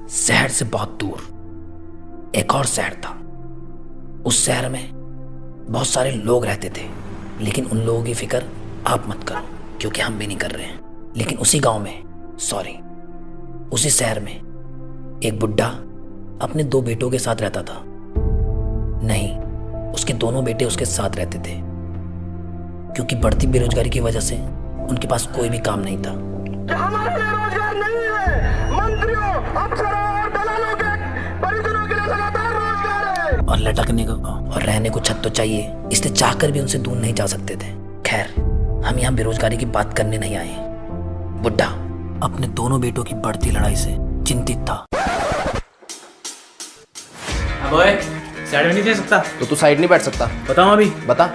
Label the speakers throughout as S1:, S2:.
S1: शहर से बहुत दूर एक और शहर था। उस शहर में बहुत सारे लोग रहते थे, लेकिन उन लोगों की फिक्र आप मत करो क्योंकि हम भी नहीं कर रहे हैं। लेकिन उसी गांव में, उसी शहर में एक बुड्ढा अपने 2 बेटों के साथ रहता था। नहीं, उसके दोनों बेटे उसके साथ रहते थे क्योंकि बढ़ती बेरोजगारी की वजह से उनके पास कोई भी काम नहीं था।
S2: हमारे लिए रोजगार नहीं है, मंत्रियों, अफसरों और दलालों के परिजनों के लिए लगातार रोजगार है।
S1: और लटकने को और रहने को छत तो चाहिए, इसलिए चाहकर भी उनसे दूर नहीं जा सकते थे। खैर, हम यहाँ बेरोजगारी की बात करने नहीं आए। बुड्ढा अपने दोनों बेटों की बढ़ती लड़ाई से चिंतित था।
S3: अबे साइड में नहीं दे सकता
S4: तो तू साइड नहीं बैठ सकता।
S3: बताऊं अभी
S4: बता।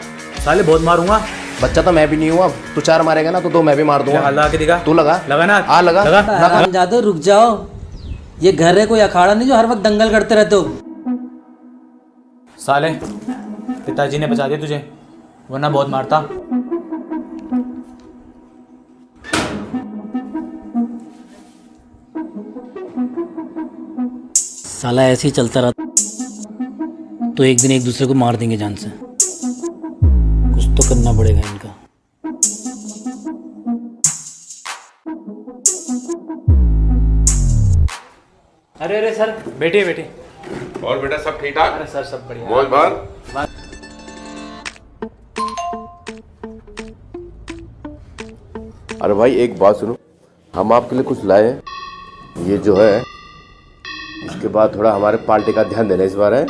S3: साले बहुत मारूंगा।
S4: बच्चा तो मैं भी नहीं हूँ। अब तू 4 मारेगा ना तो 2 मैं भी मार दूंगा।
S3: लगा के दिखा।
S4: तू लगा
S3: ना
S4: आ लगा लगा।
S5: जादू रुक जाओ, ये घर है कोई अखाड़ा नहीं जो हर वक्त दंगल करते रहते हो।
S3: साले पिताजी ने बचा दिया तुझे, वरना बहुत मारता।
S5: साला ऐसे ही चलता रहा तो एक दिन एक दूसरे को मार देंगे जान से। कुछ तो करना पड़ेगा इनका।
S3: अरे अरे सर, बैठिए बैठिए।
S6: और बेटा सब ठीक ठाक?
S3: अरे सर सब बढ़िया।
S6: मौज भार? अरे भाई एक बात सुनो, हम आपके लिए कुछ लाए हैं। ये जो है इसके बाद थोड़ा हमारे पार्टी का ध्यान देना इस बार है।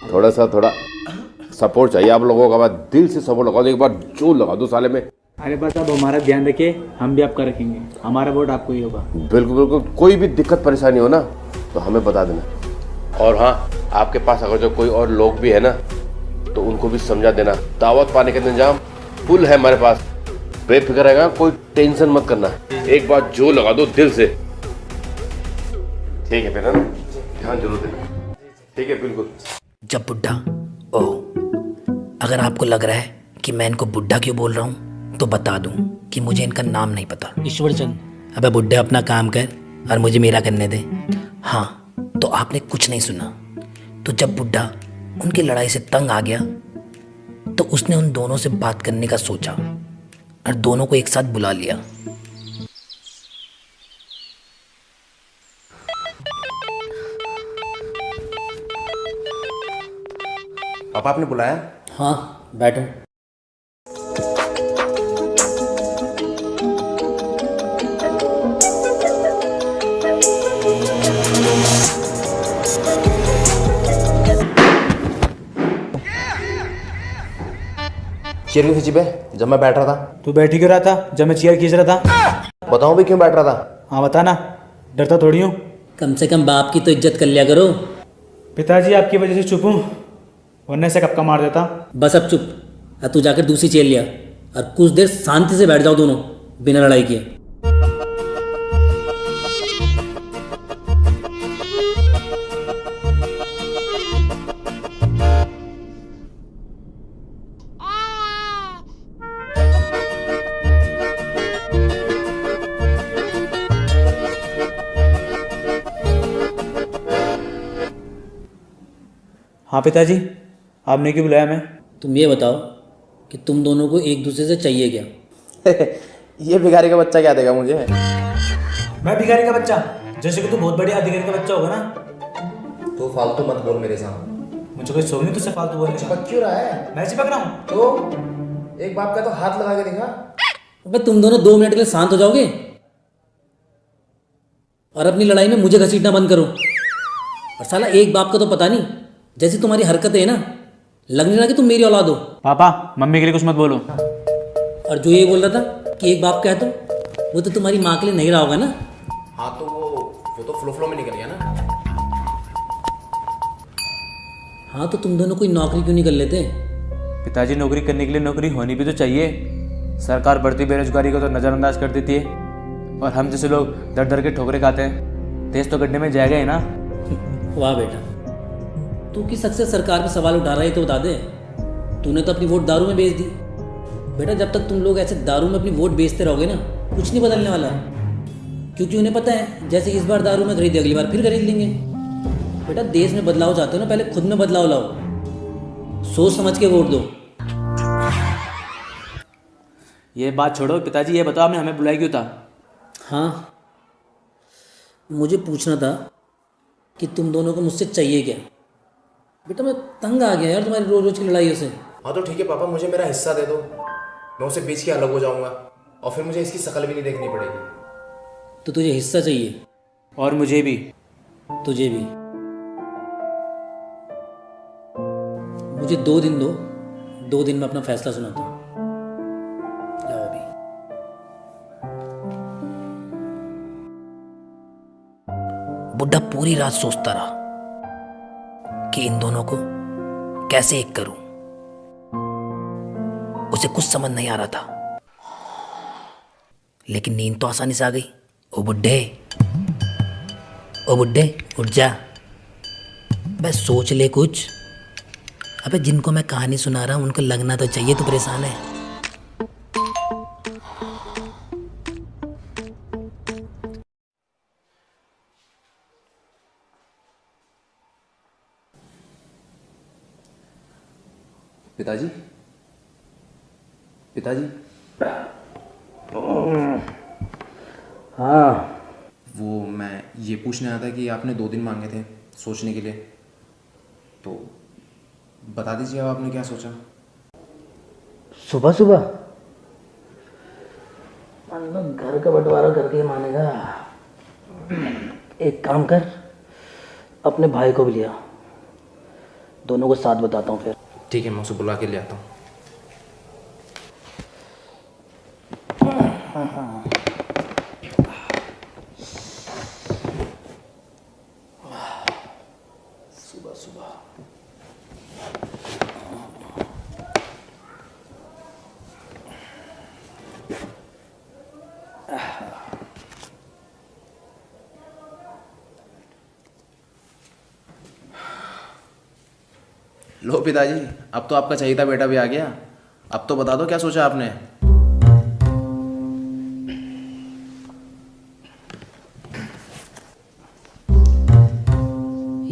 S6: थोड़ा सपोर्ट चाहिए आप लोगों का। दिल से सपोर्ट लगा दो, एक बार जोर लगा दो साले में।
S3: अरे बस अब हमारा ध्यान रखिए, हम भी आपका रखेंगे। हमारा वोट आपको ही होगा।
S6: बिल्कुल बिल्कुल, कोई भी दिक्कत परेशानी हो ना तो हमें बता देना। और हाँ, आपके पास अगर जो कोई और लोग भी है ना तो उनको भी समझा देना। दावत पाने का इंतजाम फुल है हमारे पास, बेफिक्र रहेगा, कोई टेंशन मत करना। एक बार जोर लगा दो दिल से। ठीक है बेटा, ध्यान जरूर देना। ठीक है बिल्कुल।
S1: जब बुड्ढा, ओह, अगर आपको लग रहा है कि मैं इनको बुड्ढा क्यों बोल रहा हूँ तो बता दूं कि मुझे इनका नाम नहीं पता।
S5: ईश्वर चंद।
S1: अबे बुड्ढे, अपना काम कर और मुझे मेरा करने दे। हाँ, तो आपने कुछ नहीं सुना। तो जब बुड्ढा उनकी लड़ाई से तंग आ गया तो उसने उन दोनों से बात करने का सोचा और दोनों को एक साथ बुला लिया।
S4: पापा आपने बुलाया?
S5: हाँ बैठो।
S4: चेयर क्यों खींची बे जब मैं बैठ रहा था?
S3: तू बैठ ही क्यों रहा था जब मैं चेयर खींच रहा था?
S4: बताऊं भी क्यों बैठ रहा था?
S3: हाँ बता ना, डरता थोड़ी हूँ।
S5: कम से कम बाप की तो इज्जत कर लिया करो।
S3: पिताजी आपकी वजह से चुप हूँ, वरना से कब का मार देता।
S5: बस अब चुप। अब तू जाकर दूसरी चेयर लिया और कुछ देर शांति से बैठ जाओ दोनों, बिना लड़ाई किए।
S3: हाँ पिताजी, आपने क्यों बुलाया मैं?
S5: तुम ये बताओ कि तुम दोनों को एक दूसरे से चाहिए क्या?
S4: ये भिखारी का बच्चा क्या देगा मुझे?
S3: मैं भिखारी का बच्चा? जैसे कि तू बहुत बड़े अधिकारी का बच्चा होगा ना।
S4: तू फालतू मत बोल मेरे सामने।
S3: मुझे कोई शौक नहीं तुझसे फालतू बोलने का।
S4: चिपक क्यों रहा है?
S3: मैं चिपक रहा हूँ
S4: तो एक बाप का तो हाथ लगा के दिखा।
S5: अबे तुम दोनों 2 मिनट के लिए शांत हो जाओगे और अपनी लड़ाई में मुझे घसीटना बंद करो। और साला एक बाप का तो पता नहीं, जैसी तुम्हारी हरकतें है ना, लग नहीं रहा कि तुम मेरी औलाद हो।
S3: पापा मम्मी के लिए कुछ मत बोलो।
S5: और जो ये बोल रहा था कि एक बाप का है तो वो तो तुम्हारी माँ के लिए नहीं रहा होगा ना।
S4: हाँ तो वो तो फ्लो में निकल गया ना।
S5: हाँ तो तुम दोनों कोई नौकरी क्यों नहीं कर लेते?
S3: पिताजी, नौकरी करने के लिए नौकरी होनी भी तो चाहिए। सरकार बढ़ती बेरोजगारी को तो नज़रअंदाज कर देती है और हम जैसे लोग दर दर के ठोकरे खाते हैं। देश तो गड्ढे में जाएगा ही ना।
S5: वाह बेटा, तू किस हक से सरकार पे सवाल उठा रहा है तो बता दे। तूने तो अपनी वोट दारू में बेच दी। बेटा जब तक तुम लोग ऐसे दारू में अपनी वोट बेचते रहोगे ना, कुछ नहीं बदलने वाला। क्योंकि उन्हें पता है जैसे इस बार दारू में खरीदे अगली बार फिर खरीद लेंगे। बेटा देश में बदलाव चाहते हो ना, पहले खुद में बदलाव लाओ, सोच समझ के वोट दो।
S3: ये बात छोड़ो पिताजी, ये बताओ आपने हमें बुलाया क्यों था?
S5: हाँ, मुझे पूछना था कि तुम दोनों को मुझसे चाहिए क्या। बेटा मैं तंग आ गया यार तुम्हारी रोज रोज की लड़ाइयों से।
S4: हाँ तो ठीक है पापा, मुझे मेरा हिस्सा दे दो, मैं उसे बेच के अलग हो जाऊंगा और फिर मुझे इसकी शक्ल भी नहीं देखनी पड़ेगी।
S5: तो तुझे हिस्सा चाहिए?
S3: और मुझे भी।
S5: तुझे भी। मुझे 2 दिन दो, 2 दिन में अपना फैसला सुनाता हूँ। जाओ अभी।
S1: बुड्ढा पूरी रात सोचता रहा कि इन दोनों को कैसे एक करूं। उसे कुछ समझ नहीं आ रहा था, लेकिन नींद तो आसानी से आ गई। ओ बुड्ढे, ओ बुड्ढे उठ जा, बस सोच ले कुछ। अबे जिनको मैं कहानी सुना रहा हूं उनको लगना तो चाहिए तू परेशान है।
S4: पिताजी, पिताजी।
S5: हाँ,
S4: वो मैं ये पूछने आया था कि आपने 2 दिन मांगे थे सोचने के लिए, तो बता दीजिए अब आपने क्या सोचा।
S5: सुबह सुबह मतलब घर का बंटवारा करके मानेगा। एक काम कर, अपने भाई को भी लिया, दोनों को साथ बताता हूँ फिर।
S4: ठीक है, मैं उसे बुला के ले आता हूँ।
S5: सुबह सुबह
S4: लो पिताजी, अब तो आपका चहेता बेटा भी आ गया। अब तो बता दो क्या सोचा आपने।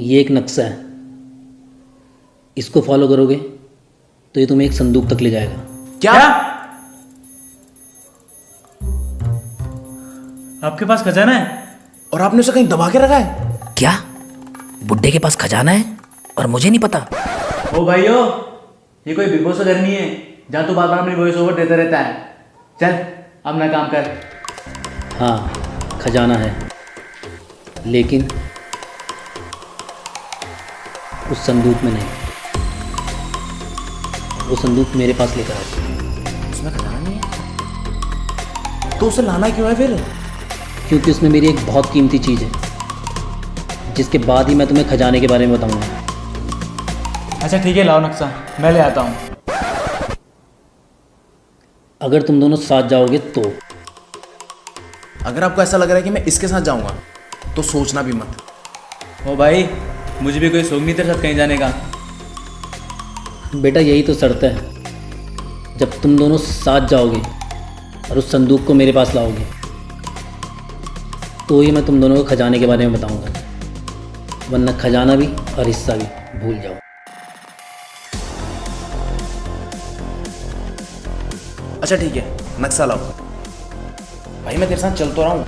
S5: ये एक नक्शा है, इसको फॉलो करोगे तो ये तुम्हें एक संदूक तक ले जाएगा।
S4: क्या?
S3: आपके पास खजाना है?
S4: और आपने उसे कहीं दबा के रखा है?
S1: क्या बुड्ढे के पास खजाना है और मुझे नहीं पता?
S3: ओ भाइयों, ये कोई बिग बॉस का घर नहीं है जहाँ तू बार बार अपनी वॉइस ओवर देता रहता है। चल अपना काम कर।
S5: हाँ खजाना है, लेकिन उस संदूक में नहीं। वो संदूक मेरे पास लेकर आओ।
S4: उसमें खजाना नहीं है तो उसे लाना क्यों है फिर?
S5: क्योंकि उसमें मेरी एक बहुत कीमती चीज़ है, जिसके बाद ही मैं तुम्हें खजाने के बारे में बताऊंगा।
S3: अच्छा ठीक है, लाओ नक्शा, मैं ले आता हूँ।
S5: अगर तुम दोनों साथ जाओगे तो।
S4: अगर आपको ऐसा लग रहा है कि मैं इसके साथ जाऊंगा तो सोचना भी मत।
S3: ओ भाई, मुझे भी कोई शौक नहीं तेरे साथ कहीं जाने का।
S5: बेटा यही तो शर्त है, जब तुम दोनों साथ जाओगे और उस संदूक को मेरे पास लाओगे तो ही मैं तुम दोनों को खजाने के बारे में बताऊंगा, वरना खजाना भी और हिस्सा भी भूल जाओ।
S4: अच्छा ठीक है, नक्शा लाओ। भाई मैं तेरे साथ चल तो रहा हूँ,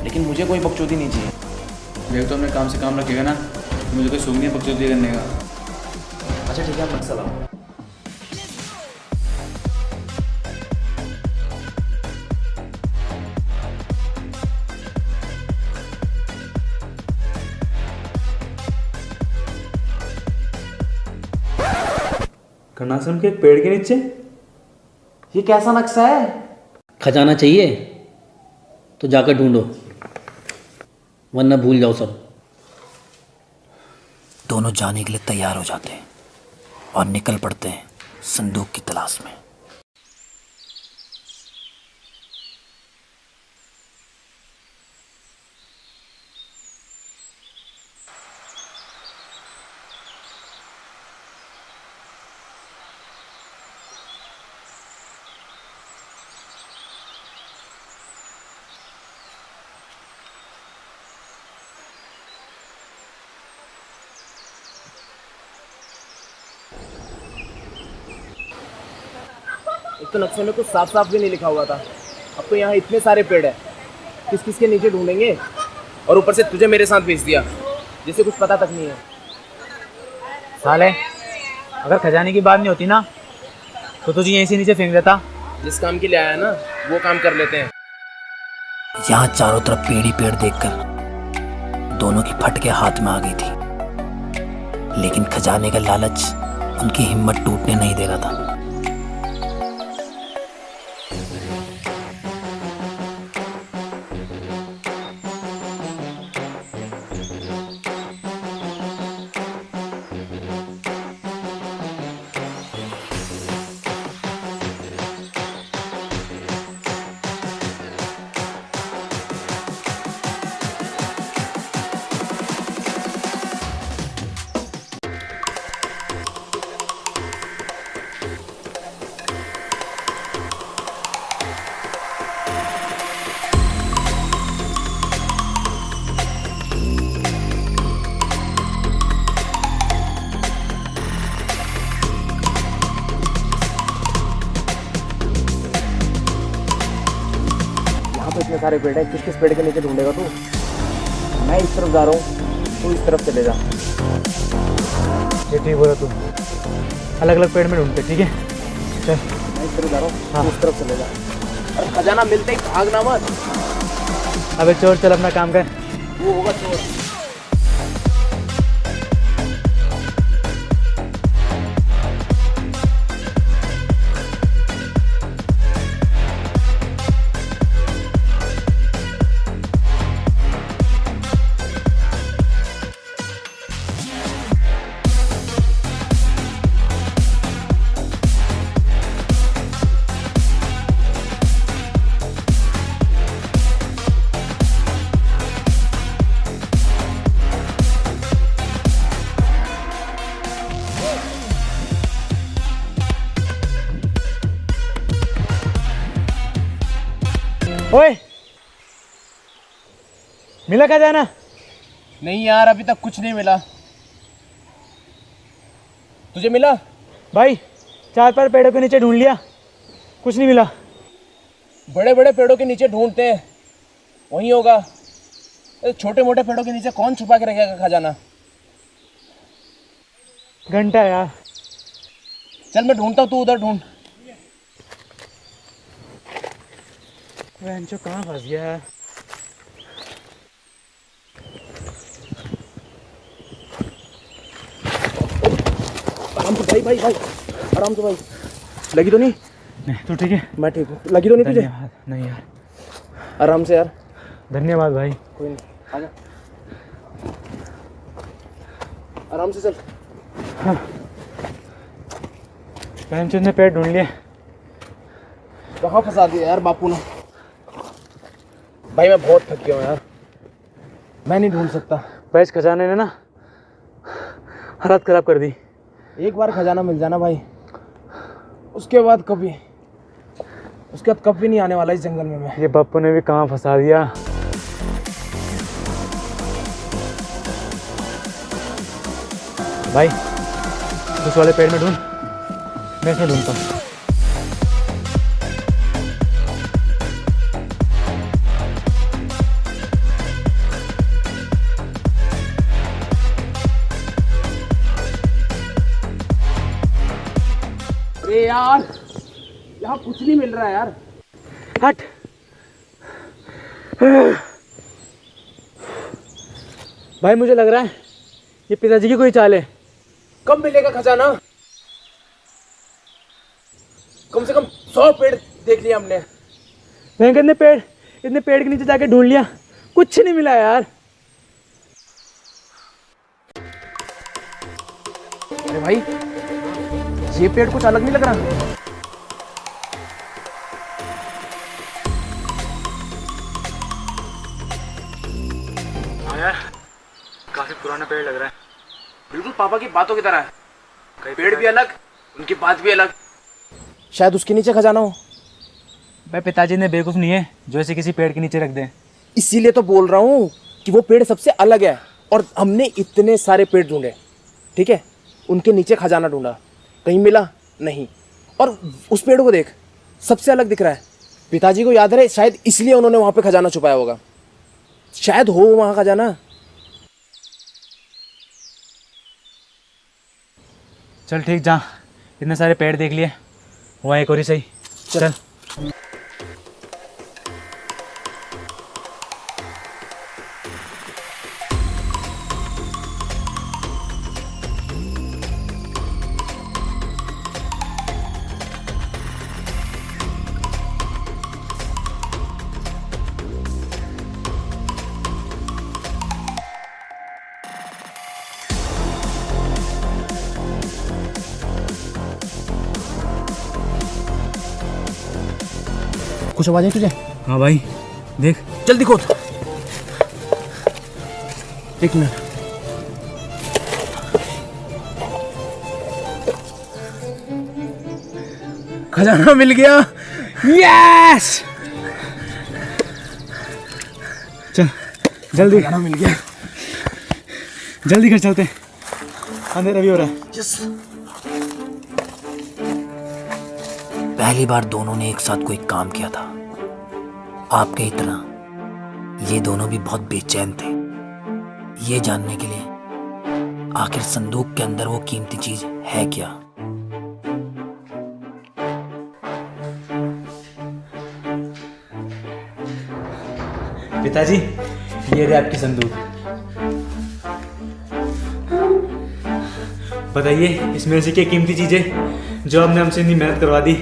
S4: लेकिन मुझे कोई बकचोदी नहीं चाहिए।
S3: देख तो अपने काम से काम रखेगा ना, तो मुझे कोई शौक नहीं है बकचोदी करने का।
S4: अच्छा ठीक है, आप नक्शा लाओ।
S3: कर्णाश्रम के एक पेड़ के नीचे?
S4: ये कैसा नक्शा है?
S5: खजाना चाहिए तो जाकर ढूंढो, वरना भूल जाओ सब।
S1: दोनों जाने के लिए तैयार हो जाते हैं और निकल पड़ते हैं संदूक की तलाश में।
S4: तो नक्शे में कुछ साफ साफ भी नहीं लिखा हुआ था। अब तो यहाँ इतने सारे पेड़ है, किस किस के नीचे ढूंढेंगे? और ऊपर से तुझे मेरे साथ भेज दिया जिसे कुछ पता तक नहीं है।
S3: साले, अगर खजाने की बात नहीं होती ना तो तुझे यहीं से नीचे फेंक देता।
S4: जिस काम के लिए आया ना वो काम कर लेते हैं।
S1: यहाँ चारों तरफ पेड़ ही पेड़ देखकर दोनों की फटके हाथ में आ गई थी, लेकिन खजाने का लालच उनकी हिम्मत टूटने नहीं दे रहा था।
S4: तो इतने सारे पेड़ हैं, किस किस पेड़ के नीचे ढूंढेगा तू? मैं इस तरफ जा रहा हूँ, तू इस तरफ चले जा।
S3: ये ठीक बोला तू, अलग अलग पेड़ में ढूंढते, ठीक है? चल,
S4: मैं इस तरफ जा रहा हूँ, तू इस तरफ चले जा। और खजाना मिलते ही भागना मत।
S3: अबे चोर, चल अपना काम कर।
S4: वो होगा चोर।
S3: ओए, मिला खजाना?
S4: नहीं यार, अभी तक कुछ नहीं मिला। तुझे मिला?
S3: भाई, 4-5 पेड़ों के नीचे ढूंढ लिया, कुछ नहीं मिला।
S4: बड़े बड़े पेड़ों के नीचे ढूंढते हैं, वहीं होगा। छोटे मोटे पेड़ों के नीचे कौन छुपा के रखेगा खजाना?
S3: घंटा यार।
S4: चल मैं ढूंढता हूँ, तू उधर ढूंढ।
S3: जो कहाँ फंस गया है?
S4: आराम से भाई, आराम से भाई। लगी तो नहीं?
S3: नहीं, तू ठीक है?
S4: मैं ठीक हूँ। लगी तो नहीं तुझे?
S3: नहीं यार।
S4: आराम से यार।
S3: धन्यवाद भाई।
S4: कोई नहीं, आजा। आराम से चल।
S3: हाँ, ने पेड़ ढूंढ लिए।
S4: कहाँ फंसा दिया यार बापू ने? भाई मैं बहुत थक गया हूँ यार, मैं नहीं ढूंढ सकता।
S3: पैस खजाने ने ना हालत खराब कर दी।
S4: एक बार खजाना मिल जाना भाई, उसके बाद कभी नहीं आने वाला इस जंगल में मैं।
S3: ये बापू ने भी कहाँ फंसा दिया। भाई, उस वाले पेड़ में ढूंढ, मैं इसमें ढूंढता हूँ।
S4: अरे यार, यहाँ कुछ नहीं मिल रहा है यार।
S3: हट। भाई मुझे लग रहा है ये पिताजी की कोई चाल है।
S4: कब मिलेगा खजाना? कम से कम 100 पेड़ देख लिया हमने।
S3: इतने पेड़ के नीचे जाके ढूंढ लिया, कुछ नहीं मिला यार।
S4: अरे भाई, ये पेड़ कुछ अलग नहीं लग रहा?
S3: हाँ यार, काफी पुराना पेड़ लग रहा है।
S4: बिल्कुल पापा की बातों की तरह है। पेड़ भी अलग, उनकी बात भी अलग। शायद उसके नीचे खजाना हो।
S3: भाई पिताजी ने बेवकूफ़ नहीं है जो ऐसे किसी पेड़ के नीचे रख दे।
S4: इसीलिए तो बोल रहा हूँ कि वो पेड़ सबसे अलग है, और हमने इतने सारे पेड़ ढूंढे, ठीक है? उनके नीचे खजाना ढूंढा, कहीं मिला नहीं। और उस पेड़ को देख, सबसे अलग दिख रहा है। पिताजी को याद रहे, शायद इसलिए उन्होंने वहां पे खजाना छुपाया होगा। शायद हो वहां खजाना।
S3: चल ठीक, जा, इतने सारे पेड़ देख लिए, वहाँ एक और ही सही। चल।
S4: कुछ आवाज आई तुझे?
S3: हाँ भाई, देख।
S4: जल्दी खोद। एक मिनट। खजाना मिल गया। यस!
S3: चल जल्दी,
S4: खजाना मिल गया।
S3: जल्दी घर चलते, अंधेरा भी हो रहा है।
S4: यस।
S1: पहली बार दोनों ने एक साथ कोई काम किया था। आपके ही तरह ये दोनों भी बहुत बेचैन थे, ये जानने के लिए आखिर संदूक के अंदर वो कीमती चीज है क्या।
S3: पिताजी, ये रही आपकी संदूक। बताइए, इसमें से क्या कीमती चीज है जो आपने हमसे इतनी मेहनत करवा दी।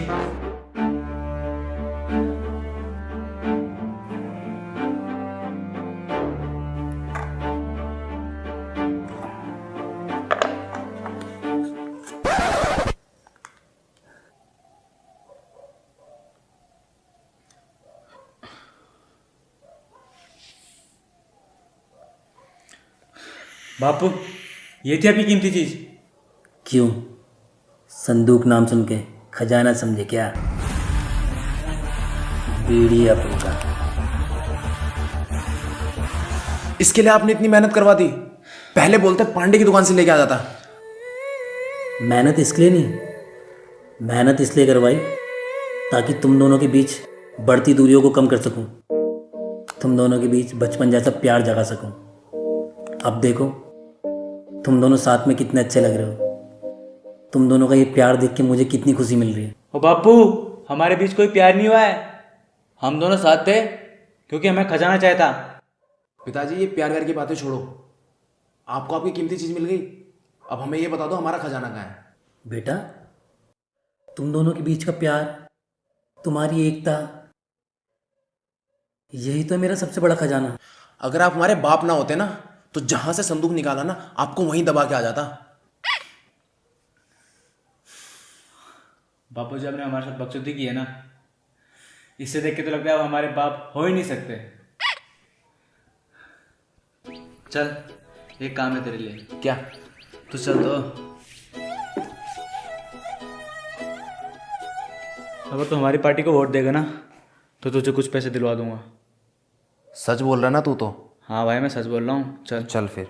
S3: बापू, ये थी आपकी कीमती चीज।
S5: क्यों, संदूक नाम सुन के खजाना समझे क्या? बीड़ी अपन का।
S4: इसके लिए आपने इतनी मेहनत करवा दी। पहले बोलते पांडे की दुकान से लेके आ जाता।
S5: मेहनत इसके लिए नहीं, मेहनत इसलिए करवाई ताकि तुम दोनों के बीच बढ़ती दूरियों को कम कर सकूं, तुम दोनों के बीच बचपन जैसा प्यार जगा सकूं। अब देखो तुम दोनों साथ में कितने अच्छे लग रहे हो। तुम दोनों का ये प्यार देख के मुझे कितनी खुशी मिल रही है।
S3: ओ बापू, हमारे बीच कोई प्यार नहीं हुआ है, हम दोनों साथ थे क्योंकि हमें खजाना चाहिए था।
S4: पिताजी, ये प्यार व्यार की बातें छोड़ो। आपको आपकी कीमती चीज मिल गई, अब हमें ये बता दो हमारा खजाना कहाँ है।
S5: बेटा, तुम दोनों के बीच का प्यार, तुम्हारी एकता, यही तो है मेरा सबसे बड़ा खजाना।
S4: अगर आप हमारे बाप ना होते ना, तो जहां से संदूक निकाला ना, आपको वहीं दबा के आ जाता।
S3: बापू जी, आपने हमारे साथ बकचोदी की है ना, इससे देख के तो लगता है वो हमारे बाप हो ही नहीं सकते। चल, एक काम है तेरे लिए।
S4: क्या?
S3: तू चल तो। अगर तू हमारी पार्टी को वोट देगा ना, तो तुझे कुछ पैसे दिलवा दूंगा।
S4: सच बोल रहा ना तू तो?
S3: हाँ भाई, मैं सच बोल रहा हूँ। चल
S4: चल फिर।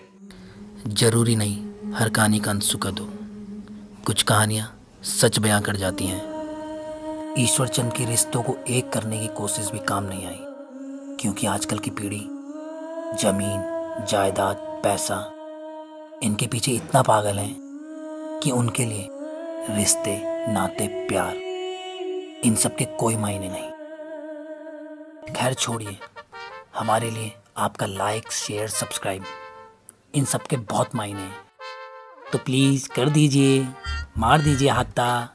S1: जरूरी नहीं हर कहानी का अंत सुखद हो, कुछ कहानियाँ सच बयां कर जाती हैं। ईश्वर चंद के रिश्तों को एक करने की कोशिश भी काम नहीं आई, क्योंकि आजकल की पीढ़ी जमीन, जायदाद, पैसा, इनके पीछे इतना पागल है कि उनके लिए रिश्ते, नाते, प्यार, इन सब के कोई मायने नहीं। खैर छोड़िए, हमारे लिए आपका लाइक, शेयर, सब्सक्राइब, इन सब के बहुत मायने हैं। तो प्लीज़ कर दीजिए, मार दीजिए हाथा।